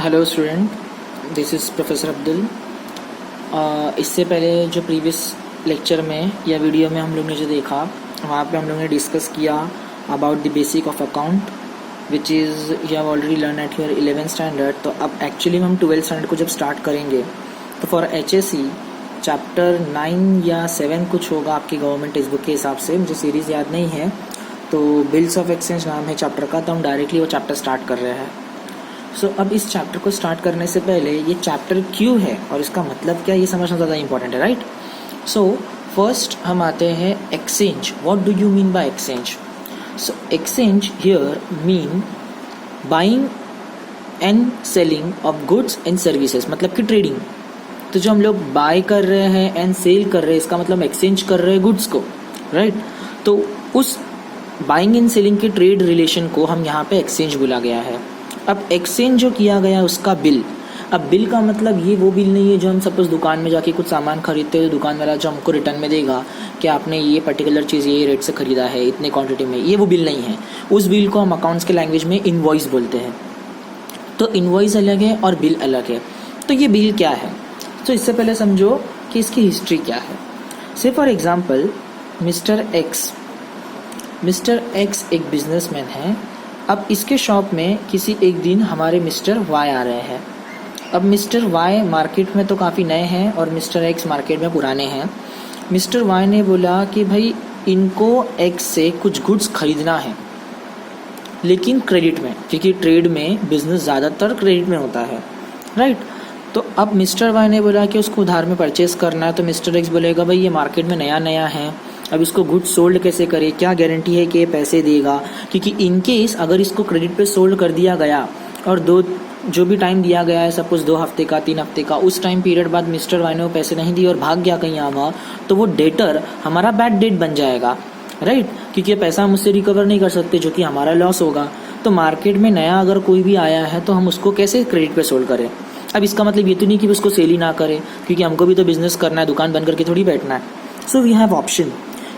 Hello student, this is professor Abdul. इससे पहले जो प्रीवियस लेक्चर में या वीडियो में हम लोग ने जो देखा, वहाँ पे हम लोग ने डिस्कस किया about the basic of account which is you have already learn at your 11th standard. तो अब एक्चुअली हम 12th स्टैंडर्ड को जब स्टार्ट करेंगे तो फॉर HSC चैप्टर 9 या 7 कुछ होगा आपकी गवर्नमेंट टेक्स्ट बुक के हिसाब से, मुझे सीरीज़ याद नहीं है। तो बिल्स ऑफ एक्सचेंज नाम है चैप्टर का, तो हम डायरेक्टली वो चैप्टर स्टार्ट कर रहे हैं। सो अब इस चैप्टर को स्टार्ट करने से पहले ये चैप्टर क्यों है और इसका मतलब क्या, ये समझना ज़्यादा इंपॉर्टेंट है, राइट। सो फर्स्ट हम आते हैं exchange. What do you mean by exchange? So exchange here mean buying and selling of goods and services, मतलब कि ट्रेडिंग। तो जो हम लोग बाय कर रहे हैं एंड सेल कर रहे हैं, इसका मतलब एक्सचेंज कर रहे हैं गुड्स को, राइट। तो उस बाइंग एंड सेलिंग के ट्रेड रिलेशन को हम यहाँ पे एक्सचेंज बोला गया है। अब एक्सचेंज जो किया गया उसका बिल, अब बिल का मतलब ये वो बिल नहीं है जो हम सपोज दुकान में जाके कुछ सामान खरीदते हैं, दुकान वाला जो हमको रिटर्न में देगा कि आपने ये पर्टिकुलर चीज़ ये रेट से खरीदा है इतने क्वांटिटी में, ये वो बिल नहीं है। उस बिल को हम अकाउंट्स के लैंग्वेज में इनवॉइस बोलते हैं। तो इनवॉइस अलग है और बिल अलग है। तो ये बिल क्या है, तो इससे पहले समझो कि इसकी हिस्ट्री क्या है। से फॉर एग्जाम्पल मिस्टर एक्स एक बिजनेसमैन है। अब इसके शॉप में किसी एक दिन हमारे मिस्टर वाई आ रहे हैं। अब मिस्टर वाई मार्केट में तो काफ़ी नए हैं और मिस्टर एक्स मार्केट में पुराने हैं। मिस्टर वाई ने बोला कि भाई इनको एक्स से कुछ गुड्स खरीदना है, लेकिन क्रेडिट में, क्योंकि ट्रेड में बिजनेस ज़्यादातर क्रेडिट में होता है, राइट। तो अब मिस्टर वाई ने बोला कि उसको उधार में परचेस करना है। तो मिस्टर एक्स बोलेगा भाई ये मार्केट में नया है, अब इसको गुड्स सोल्ड कैसे करे, क्या गारंटी है कि ये पैसे देगा, क्योंकि इन केस अगर इसको क्रेडिट पे सोल्ड कर दिया गया और जो भी टाइम दिया गया है, सपोज 2 हफ्ते का 3 हफ्ते का, उस टाइम पीरियड बाद मिस्टर वाई ने वो पैसे नहीं दिए और भाग गया कहीं आवा, तो वो डेटर हमारा बैड डेट बन जाएगा, राइट। क्योंकि ये पैसा हम उससे रिकवर नहीं कर सकते, जो कि हमारा लॉस होगा। तो मार्केट में नया अगर कोई भी आया है तो हम उसको कैसे क्रेडिट पे सोल्ड करें। अब इसका मतलब ये तो नहीं कि उसको सेल ही ना करें, क्योंकि हमको भी तो बिजनेस करना है, दुकान बंद करके थोड़ी बैठना है। सो वी हैव ऑप्शन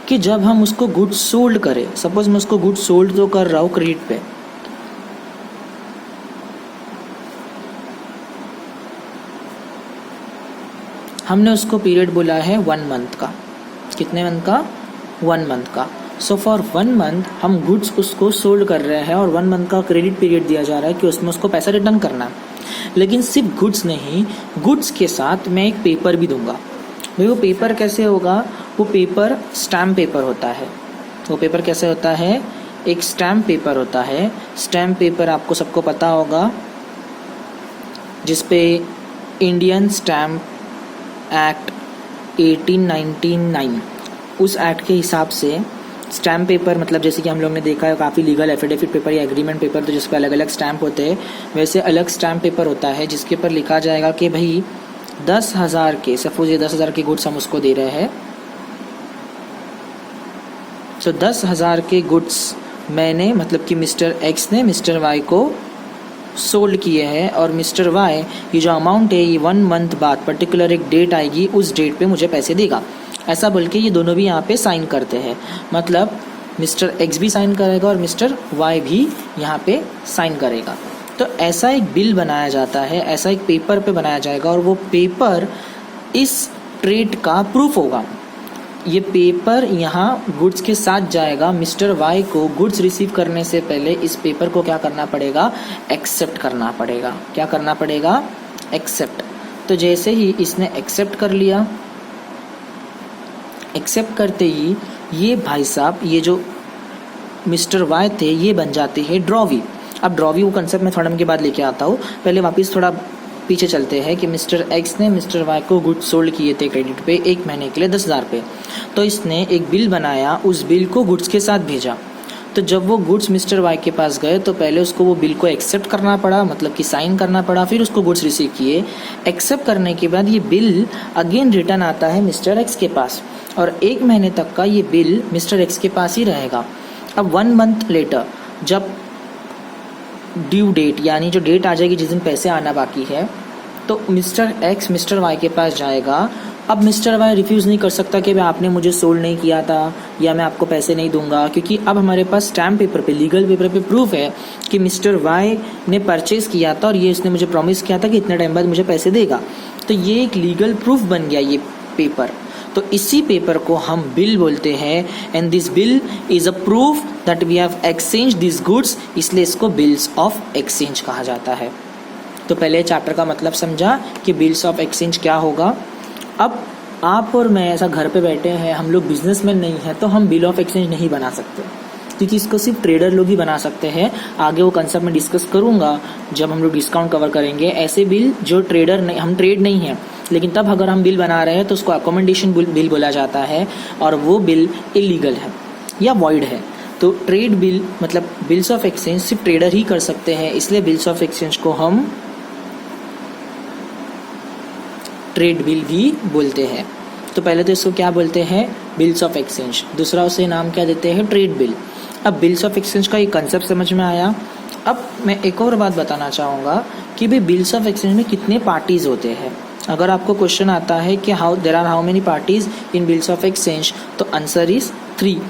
कि जब हम उसको गुड्स सोल्ड करें, सपोज मैं उसको गुड्स सोल्ड तो कर रहा हूँ क्रेडिट पे, हमने उसको पीरियड बोला है 1 मंथ का। कितने मंथ का? 1 मंथ का। सो फॉर 1 मंथ हम गुड्स उसको सोल्ड कर रहे हैं और 1 मंथ का क्रेडिट पीरियड दिया जा रहा है कि उसमें उसको पैसा रिटर्न करना है। लेकिन सिर्फ गुड्स नहीं, गुड्स के साथ मैं एक पेपर भी दूंगा। भाई वो पेपर कैसे होगा? वो पेपर स्टैम्प पेपर होता है। वो पेपर कैसे होता है? एक स्टैम्प पेपर होता है। स्टैम्प पेपर आपको सबको पता होगा, जिसपे इंडियन स्टैम्प एक्ट 1899, उस एक्ट के हिसाब से स्टैम्प पेपर, मतलब जैसे कि हम लोग ने देखा है काफ़ी लीगल एफिडेविट पेपर या एग्रीमेंट पेपर, तो जिस पे अलग अलग स्टैम्प होते हैं, वैसे अलग स्टैम्प पेपर होता है जिसके ऊपर लिखा जाएगा कि भाई 10,000 के, सपोज ये 10,000 के गुड्स हम उसको दे रहे हैं। सो 10,000 के गुड्स मैंने, मतलब कि मिस्टर एक्स ने मिस्टर वाई को सोल्ड किए हैं, और मिस्टर वाई ये जो अमाउंट है ये 1 मंथ बाद पर्टिकुलर एक डेट आएगी, उस डेट पे मुझे पैसे देगा, ऐसा बोल के ये दोनों भी यहाँ पे साइन करते हैं। मतलब मिस्टर एक्स भी साइन करेगा और मिस्टर वाई भी यहाँ पे साइन करेगा। तो ऐसा एक बिल बनाया जाता है, ऐसा एक पेपर पे बनाया जाएगा, और वो पेपर इस ट्रेड का प्रूफ होगा। ये पेपर यहाँ गुड्स के साथ जाएगा। मिस्टर वाई को गुड्स रिसीव करने से पहले इस पेपर को क्या करना पड़ेगा? एक्सेप्ट करना पड़ेगा। क्या करना पड़ेगा? एक्सेप्ट। तो जैसे ही इसने एक्सेप्ट कर लिया, एक्सेप्ट करते ही ये भाई साहब, ये जो मिस्टर वाई थे, ये बन जाते हैं ड्रॉवी। अब ड्रॉवी वो कंसेप्ट मैं थोड़ा के बाद लेके आता हूँ, पहले वापस थोड़ा पीछे चलते हैं कि मिस्टर एक्स ने मिस्टर वाई को गुड्स सोल्ड किए थे क्रेडिट पे 1 महीने के लिए 10,000 पे। तो इसने एक बिल बनाया, उस बिल को गुड्स के साथ भेजा। तो जब वो गुड्स मिस्टर वाई के पास गए तो पहले उसको वो बिल को एक्सेप्ट करना पड़ा, मतलब कि साइन करना पड़ा, फिर उसको गुड्स रिसीव किए। एक्सेप्ट करने के बाद ये बिल अगेन रिटर्न आता है मिस्टर एक्स के पास, और 1 महीने तक का ये बिल मिस्टर एक्स के पास ही रहेगा। अब 1 मंथ लेटर जब ड्यू डेट, यानी जो डेट आ जाएगी जिस दिन पैसे आना बाकी है, तो मिस्टर एक्स मिस्टर वाई के पास जाएगा, अब मिस्टर वाई रिफ्यूज़ नहीं कर सकता कि भाई आपने मुझे सोल्ड नहीं किया था या मैं आपको पैसे नहीं दूंगा, क्योंकि अब हमारे पास स्टैम्प पेपर पे, लीगल पेपर पे प्रूफ है कि मिस्टर वाई ने परचेज किया था और ये इसने मुझे प्रॉमिस किया था कि इतने टाइम बाद मुझे पैसे देगा। तो ये एक लीगल प्रूफ बन गया ये पेपर। तो इसी पेपर को हम बिल बोलते हैं, and this bill is a proof that we have exchange this goods, इसलिए इसको बिल्स ऑफ एक्सचेंज कहा जाता है। तो पहले चैप्टर का मतलब समझा कि बिल्स ऑफ एक्सचेंज क्या होगा। अब आप और मैं ऐसा घर पे बैठे हैं, हम लोग बिजनेसमैन नहीं हैं, तो हम बिल ऑफ एक्सचेंज नहीं बना सकते, क्योंकि इसको सिर्फ ट्रेडर लोग ही बना सकते हैं। आगे वो कंसेप्ट में डिस्कस करूंगा जब हम लोग डिस्काउंट कवर करेंगे। ऐसे बिल जो ट्रेडर नहीं, हम ट्रेड नहीं हैं, लेकिन तब अगर हम बिल बना रहे हैं तो उसको अकोमोडेशन बिल बोला जाता है, और वो बिल इलीगल है या वॉइड है। तो ट्रेड बिल मतलब बिल्स ऑफ एक्सचेंज सिर्फ ट्रेडर ही कर सकते हैं, इसलिए बिल्स ऑफ एक्सचेंज को हम ट्रेड बिल भी बोलते हैं। तो पहले तो इसको क्या बोलते हैं, बिल्स ऑफ एक्सचेंज, दूसरा उसे नाम क्या देते हैं, ट्रेड बिल। अब बिल्स ऑफ एक्सचेंज का एक कंसेप्ट समझ में आया। अब मैं एक और बात बताना चाहूँगा कि भाई बिल्स ऑफ एक्सचेंज में कितने पार्टीज होते हैं। अगर आपको क्वेश्चन आता है कि there are how many parties in bills of exchange, तो आंसर इज 3।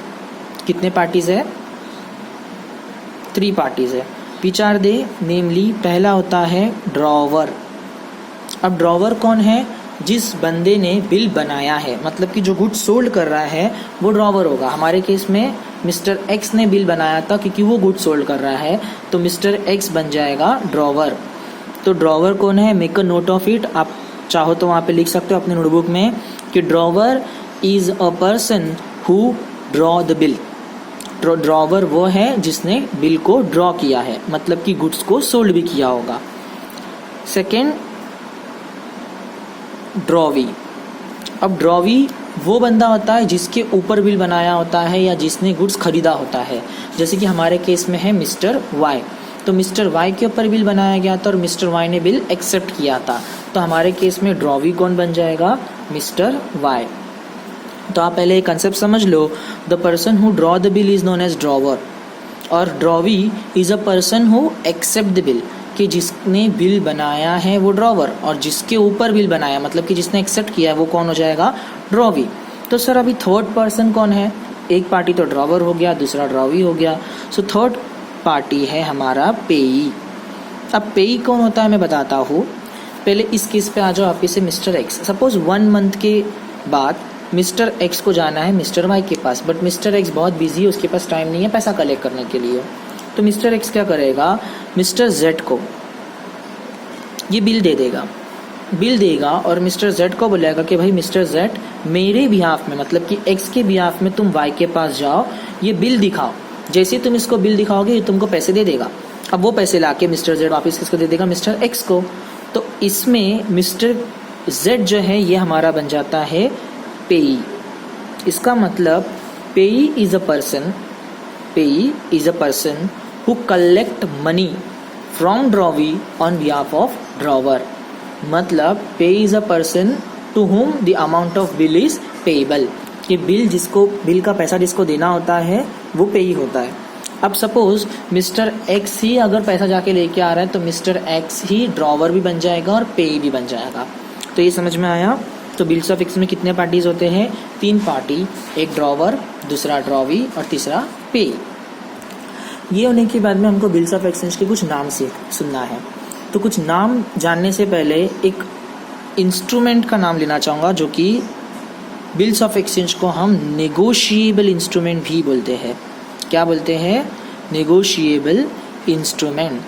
कितने पार्टीज है, 3 पार्टीज है। विच आर दे, नेमली पहला होता है ड्रॉवर। अब ड्रॉवर कौन है, जिस बंदे ने बिल बनाया है, मतलब कि जो गुड्स सोल्ड कर रहा है वो ड्रॉवर होगा। हमारे केस में मिस्टर एक्स ने बिल बनाया था क्योंकि वो गुड्स सोल्ड कर रहा है, तो मिस्टर एक्स बन जाएगा ड्रॉवर। तो ड्रॉवर कौन है, make a note of it. आप चाहो तो वहाँ पे लिख सकते हो अपने नोटबुक में कि drawer is a person who draw the bill. Drawer वो है जिसने बिल को ड्रॉ किया है, मतलब कि गुड्स को सोल्ड भी किया होगा। Second, drawee. अब ड्रॉवी वो बंदा होता है जिसके ऊपर बिल बनाया होता है या जिसने गुड्स खरीदा होता है। जैसे कि हमारे केस में है मिस्टर वाई, तो मिस्टर वाई के ऊपर बिल बनाया गया था और मिस्टर वाई ने बिल एक्सेप्ट किया था, तो हमारे केस में ड्रॉवी कौन बन जाएगा, मिस्टर वाई। तो आप पहले एक कंसेप्ट समझ लो, the person who draw the bill is known as drawer, और drawee is a person who accept the bill, कि जिसने बिल बनाया है वो ड्रॉवर, और जिसके ऊपर बिल बनाया मतलब कि जिसने एक्सेप्ट किया है वो कौन हो जाएगा, ड्रॉवी। तो सर अभी थर्ड पर्सन कौन है, एक पार्टी तो ड्रॉवर हो गया, दूसरा ड्रॉवी हो गया, सो थर्ड पार्टी है हमारा पेई। अब पेई कौन होता है मैं बताता हूँ। पहले इस केस पे आ जाओ आप, इसे मिस्टर एक्स, सपोज 1 मंथ के बाद मिस्टर एक्स को जाना है मिस्टर वाई के पास, बट मिस्टर एक्स बहुत बिजी है, उसके पास टाइम नहीं है पैसा कलेक्ट करने के लिए। तो मिस्टर एक्स क्या करेगा, मिस्टर जेड को ये बिल दे देगा और मिस्टर जेड को बोलेगा कि भाई मिस्टर जेड, मेरे बिहाफ में मतलब कि एक्स के बिहाफ में तुम वाई के पास जाओ, ये बिल दिखाओ। जैसे तुम इसको बिल दिखाओगे ये तुमको पैसे दे देगा। अब वो पैसे लाके मिस्टर जेड वापस किसको दे देगा, मिस्टर एक्स को। तो इसमें मिस्टर जेड जो है ये हमारा बन जाता है पेई। इसका मतलब payee is a person who collect money from drawee on behalf of drawer. मतलब payee is a person to whom the amount of bill is payable, कि बिल का पैसा जिसको देना होता है वो पेई होता है। अब सपोज मिस्टर एक्स ही अगर पैसा जाके लेके आ रहा है तो मिस्टर एक्स ही ड्रॉवर भी बन जाएगा और पेई भी बन जाएगा। तो ये समझ में आया। तो बिल्स ऑफ एक्सचेंज में कितने पार्टीज होते हैं, 3 पार्टी, एक ड्रॉवर, दूसरा ड्रॉवी और तीसरा पेई। ये होने के बाद में हमको बिल्स ऑफ एक्सचेंज के कुछ नाम से सुनना है। तो कुछ नाम जानने से पहले एक इंस्ट्रूमेंट का नाम लेना चाहूँगा, जो कि बिल्स ऑफ एक्सचेंज को हम नेगोशिएबल इंस्ट्रूमेंट भी बोलते हैं। क्या बोलते हैं, नेगोशिएबल इंस्ट्रूमेंट।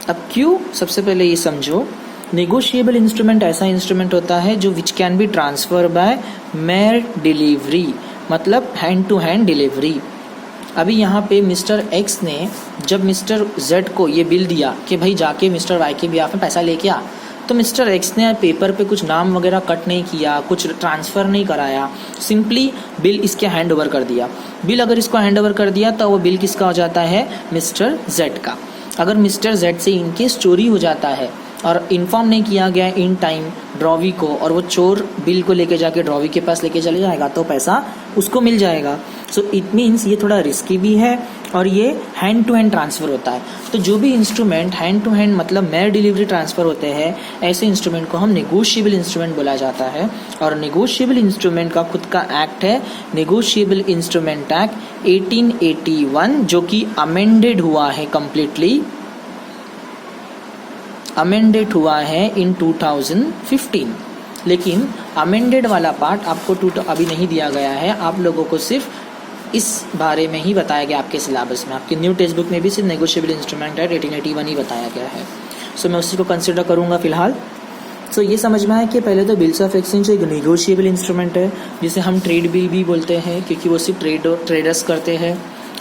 अब क्यों, सबसे पहले ये समझो, नेगोशिएबल इंस्ट्रूमेंट ऐसा इंस्ट्रूमेंट होता है जो which can be transfer by mayor delivery, मतलब हैंड टू हैंड डिलीवरी। अभी यहाँ पे मिस्टर एक्स ने जब मिस्टर जेड को ये बिल दिया कि भाई जाके मिस्टर वाई के बिहाफ में पैसा लेके आ, तो मिस्टर एक्स ने पेपर पे कुछ नाम वगैरह कट नहीं किया, कुछ ट्रांसफ़र नहीं कराया, सिंपली बिल इसके हैंड ओवर कर दिया। बिल अगर इसको हैंड ओवर कर दिया तो वो बिल किसका हो जाता है, मिस्टर जेड का। अगर मिस्टर जेड से इनकेस चोरी हो जाता है और इन्फॉर्म नहीं किया गया इन टाइम ड्रॉवी को और वो चोर बिल को लेके जाके ड्रॉवी के पास लेके चले जाएगा तो पैसा उसको मिल जाएगा। सो इट मीन्स ये थोड़ा रिस्की भी है और ये हैंड टू हैंड ट्रांसफ़र होता है। तो जो भी इंस्ट्रूमेंट हैंड टू हैंड मतलब मेयर डिलीवरी ट्रांसफ़र होते हैं, ऐसे इंस्ट्रूमेंट को हम नेगोशिएबल इंस्ट्रूमेंट बोला जाता है। और नेगोशिएबल इंस्ट्रूमेंट का खुद का एक्ट है नेगोशिएबल इंस्ट्रूमेंट एक्ट 1881, जो कि अमेंडेड हुआ है, कंप्लीटली अमेंडेड हुआ है इन 2015। लेकिन अमेंडेड वाला पार्ट आपको अभी नहीं दिया गया है, आप लोगों को सिर्फ इस बारे में ही बताया गया आपके सिलेबस में। आपके न्यू टेक्स्ट बुक में भी सिर्फ नेगोशिएबल इंस्ट्रूमेंट एक्ट 1881 ही बताया गया है। सो मैं उसी को कंसिडर करूँगा फिलहाल। सो ये समझ में आया कि पहले तो बिल्स ऑफ एक्सचेंज एक नेगोशिएबल इंस्ट्रूमेंट है जिसे हम ट्रेड बिल भी बोलते हैं, क्योंकि वो सिर्फ ट्रेडर्स करते हैं।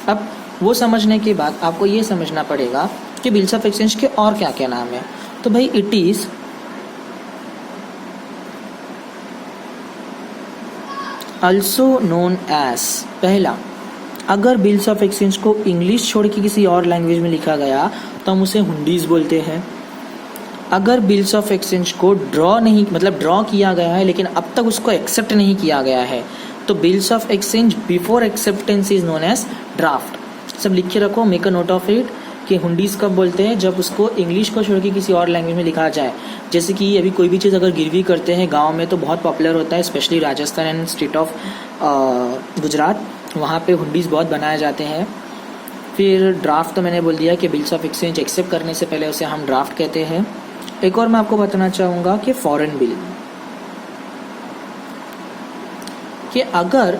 अब वो समझने के बाद आपको ये समझना पड़ेगा कि बिल्स ऑफ एक्सचेंज के और क्या क्या नाम है। तो भाई it is also known as, पहला, अगर बिल्स ऑफ एक्सचेंज को इंग्लिश छोड़ के किसी और लैंग्वेज में लिखा गया तो हम उसे हुंडीज बोलते हैं। अगर बिल्स ऑफ एक्सचेंज को ड्रॉ किया गया है लेकिन अब तक उसको एक्सेप्ट नहीं किया गया है तो bills of exchange before acceptance is known as draft. सब लिख के रखो, make a note of it कि हुंडीज कब बोलते हैं, जब उसको इंग्लिश को छोड़ के किसी और लैंग्वेज में लिखा जाए। जैसे कि अभी कोई भी चीज़ अगर गिरवी करते हैं गांव में तो बहुत पॉपुलर होता है, specially Rajasthan and state of Gujarat, वहाँ पे हुंडीज बहुत बनाए जाते हैं। फिर ड्राफ्ट तो मैंने बोल दिया कि बिल्स ऑफ एक्सचेंज एक्सेप्ट करने से पहले उसे हम ड्राफ्ट कहते हैं। एक और मैं आपको बताना चाहूँगा कि फॉरेन बिल, कि अगर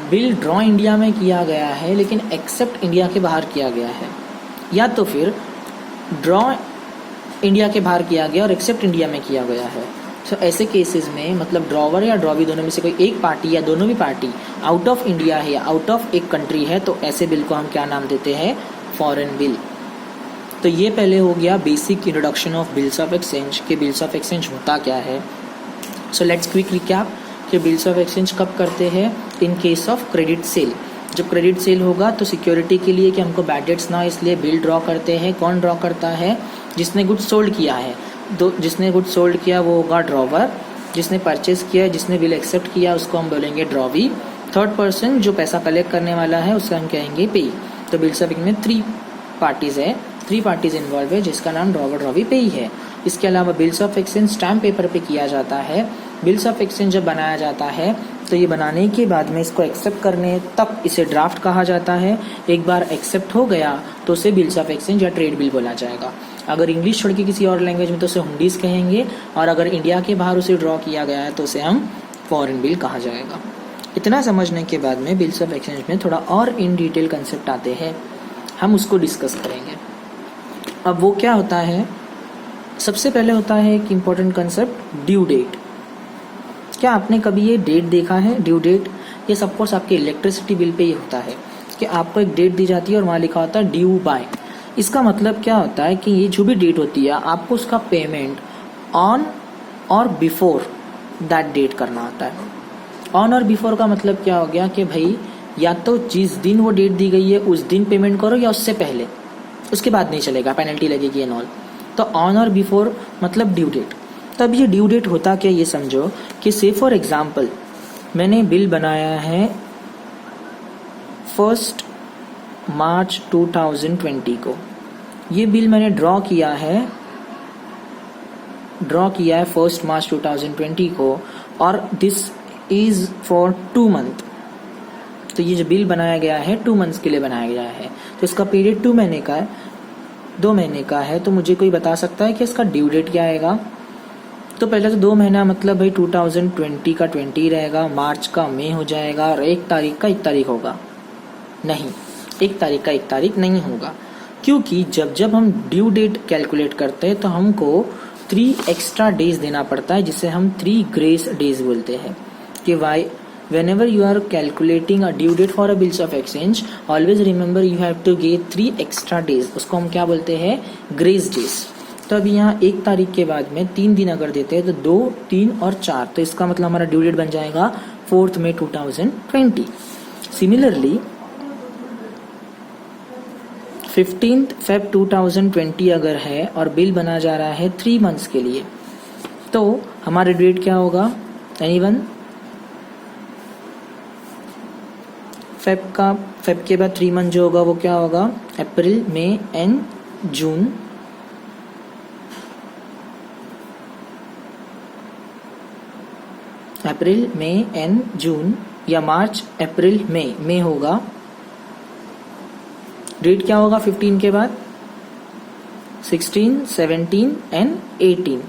बिल ड्रॉ इंडिया में किया गया है लेकिन एक्सेप्ट इंडिया के बाहर किया गया है, या तो फिर ड्रॉ इंडिया के बाहर किया गया और एक्सेप्ट इंडिया में किया गया है, तो ऐसे केसेस में मतलब ड्रॉवर या ड्रॉवी दोनों में से कोई एक पार्टी या दोनों भी पार्टी आउट ऑफ इंडिया है या आउट ऑफ एक कंट्री है, तो ऐसे बिल को हम क्या नाम देते हैं, फॉरेन बिल। तो ये पहले हो गया basic introduction of bills of exchange, कि बिल्स ऑफ एक्सचेंज होता क्या है। सो लेट्स क्विक रिकैप कि बिल्स ऑफ एक्सचेंज कब करते हैं, in case of credit sale. जब क्रेडिट सेल होगा तो सिक्योरिटी के लिए कि हमको बैड डेट्स ना हो इसलिए बिल ड्रॉ करते हैं। कौन ड्रॉ करता है, जिसने गुड्स सोल्ड किया है। जिसने गुड्स सोल्ड किया वो होगा ड्रॉवर, जिसने परचेज किया, जिसने बिल एक्सेप्ट किया उसको हम बोलेंगे ड्रॉवी। थर्ड पर्सन जो पैसा कलेक्ट करने वाला है उसका हम कहेंगे पेई। तो बिल्स ऑफ एक्सचेंज में 3 पार्टीज इन्वॉल्व है जिसका नाम ड्रॉवर, ड्रॉवी, पेई है। इसके अलावा bills of exchange stamp paper पे किया जाता है। बिल्स ऑफ एक्सचेंज जब बनाया जाता है तो ये बनाने के बाद में इसको एक्सेप्ट करने तक इसे ड्राफ्ट कहा जाता है। एक बार एक्सेप्ट हो गया तो उसे बिल्स ऑफ एक्सचेंज या ट्रेड बिल बोला जाएगा। अगर इंग्लिश छोड़ के किसी और लैंग्वेज में तो उसे हुंडीज कहेंगे, और अगर इंडिया के बाहर उसे ड्रॉ किया गया है तो उसे हम फॉरेन बिल कहा जाएगा। इतना समझने के बाद में बिल्स ऑफ एक्सचेंज में थोड़ा और इन डिटेल कंसेप्ट आते हैं, हम उसको डिस्कस करेंगे। अब वो क्या होता है, सबसे पहले होता है एक इम्पोर्टेंट कंसेप्ट, ड्यू डेट। क्या आपने कभी ये डेट देखा है, ड्यू डेट? ये सबकोर्स आपके इलेक्ट्रिसिटी बिल पे ही होता है कि आपको एक डेट दी जाती है और वहाँ लिखा होता है ड्यू बाय। इसका मतलब क्या होता है कि ये जो भी डेट होती है आपको उसका पेमेंट ऑन और बिफोर दैट डेट करना होता है। ऑन और बिफोर का मतलब क्या हो गया कि भाई या तो जिस दिन वो डेट दी गई है उस दिन पेमेंट करो या उससे पहले, उसके बाद नहीं चलेगा, पेनल्टी लगेगी एंड ऑल। तो ऑन और बिफोर मतलब ड्यू डेट। तब ये ड्यू डेट होता क्या, ये समझो कि से फॉर एग्जांपल मैंने बिल बनाया है 1 मार्च 2020 को। ये बिल मैंने ड्रॉ किया है 1 मार्च 2020 को, और दिस इज फॉर 2 मंथ। तो ये जो बिल बनाया गया है 2 मंथ्स के लिए बनाया गया है, तो इसका पीरियड 2 महीने का है, 2 महीने का है। तो मुझे कोई बता सकता है कि इसका ड्यू डेट क्या आएगा? तो पहले तो 2 महीना मतलब भाई 2020 का 20 रहेगा, मार्च का मई हो जाएगा, और 1 तारीख का 1 तारीख होगा। नहीं, 1 तारीख का 1 तारीख नहीं होगा, क्योंकि जब हम ड्यू डेट कैलकुलेट करते हैं तो हमको 3 एक्स्ट्रा डेज देना पड़ता है, जिसे हम 3 ग्रेस डेज बोलते हैं। कि Y whenever you are calculating a due date for a bills of exchange, always remember you have to get 3 extra days, उसको हम क्या बोलते हैं, ग्रेस डेज। तो अभी यहाँ 1 तारीख के बाद में 3 दिन अगर देते हैं तो 2, 3 और 4, तो इसका मतलब हमारा ड्यू डेट बन जाएगा 4 मई 2020। सिमिलरली 15 फेब 2020 अगर है और बिल बना जा रहा है 3 मंथ्स के लिए, तो हमारा डेट क्या होगा? एनीवन? फेब के बाद 3 मंथ जो होगा वो क्या होगा? अप्रैल, मई and June. April, May and June, या मार्च, अप्रैल, मई होगा। डेट क्या होगा 15 के बाद? 16, 17 एंड 18।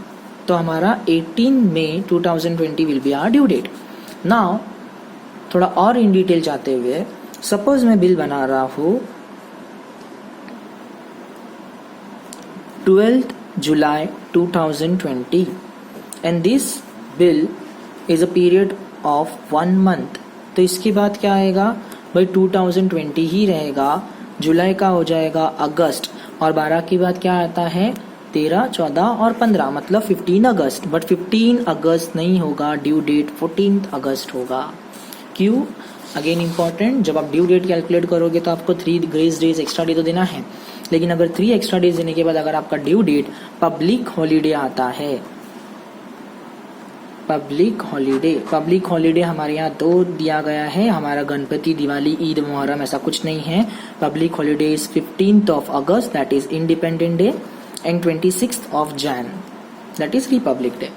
तो हमारा 18 May 2020 will be our due date. Now थोड़ा और इन डिटेल जाते हुए, सपोज मैं बिल बना रहा हूँ 12th July 2020 and this bill is a period of 1 month. तो इसके बाद क्या आएगा भाई? 2020 ही रहेगा। जुलाई का हो जाएगा अगस्त, और 12 के बाद क्या आता है? 13, 14 और 15, मतलब 15 अगस्त। बट 15 अगस्त नहीं होगा, ड्यू डेट 14 अगस्त होगा। क्यों? अगेन इंपॉर्टेंट, जब आप ड्यू डेट कैलकुलेट करोगे तो आपको 3 ग्रेस डेज एक्स्ट्रा डे तो देना है, लेकिन अगर 3 एक्स्ट्रा डेज देने के बाद अगर आपका ड्यू डेट पब्लिक हॉलीडे आता है, पब्लिक हॉलीडे हमारे यहाँ 2 दिया गया है। हमारा गणपति, दिवाली, ईद, मुहर्रम ऐसा कुछ नहीं है। Public holiday is 15th of August, that is independent day, and 26th of Jan, that is Republic day.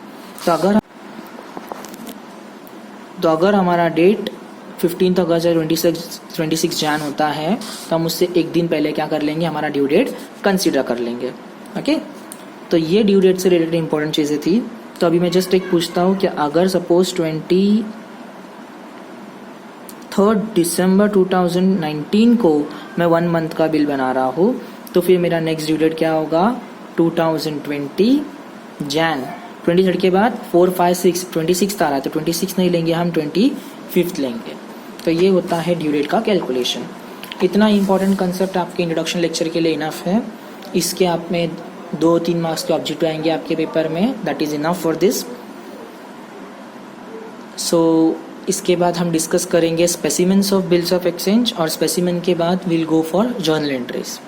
तो अगर हमारा डेट 15th अगस्त या 26 जैन होता है तो हम उससे एक दिन पहले क्या कर लेंगे? हमारा ड्यू डेट कंसीडर कर लेंगे। ओके, तो ये ड्यू डेट से रिलेटेड इंपॉर्टेंट चीज़ें थी। तो अभी मैं जस्ट एक पूछता हूँ कि अगर सपोज 23 दिसंबर 2019 को मैं 1 मंथ का बिल बना रहा हूँ, तो फिर मेरा नेक्स्ट ड्यू डेट क्या होगा? 2020 जैन। 23 के बाद 4, 5, 6, 26 आ रहा है, तो 26 नहीं लेंगे हम, 25 लेंगे। तो ये होता है ड्यू डेट का कैलकुलेशन। इतना इंपॉर्टेंट कंसेप्ट आपके इंट्रोडक्शन लेक्चर के लिए इनफ है। इसके आप में 2-3 मार्क्स के ऑब्जेक्टिव आएंगे आपके पेपर में, that is enough for this. So इसके बाद हम डिस्कस करेंगे specimens of bills of exchange, और स्पेसिमेन के बाद will go for journal entries.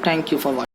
Thank you for watching.